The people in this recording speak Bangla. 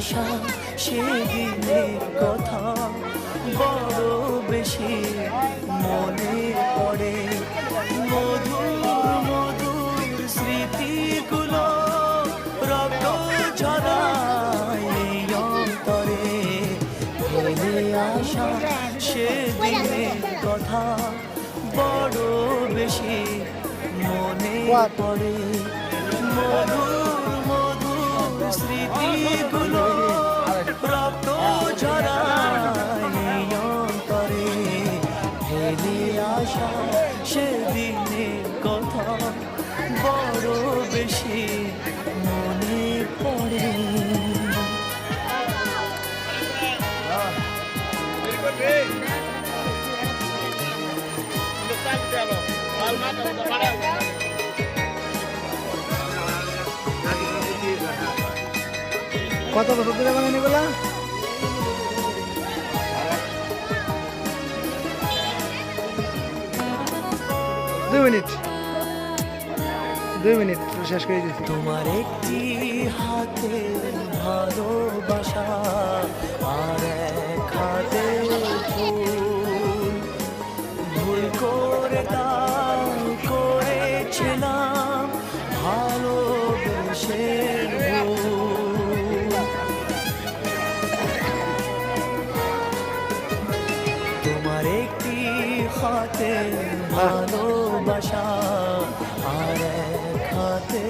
আসা সেদিনের কথা বড় বেশি মনে পড়ে। মধুর মধুর স্মৃতিগুলো রক্ত ঝরায় এই অন্তরে। ফেলে আসা সেদিনের কথা বড় বেশি মনে পড়ে। মধুর মধুর স্মৃতিগুলো রক্ত ঝরায় অন্তরে। ফেলে আসা সেদিনের কথা বড় বেশি মনে পড়ে। কত বছর ধরে বানান এগুলা? 2 মিনিট শেষ করে দিচ্ছি। তোমার একটি হাতে ভালোবাসা আর এক হাতে ফুল। ভুল করে দাও করেছিলাম ভালোবেসে ভুল। তোমার একটি হাতে ভালোবাসা আর এক হাতে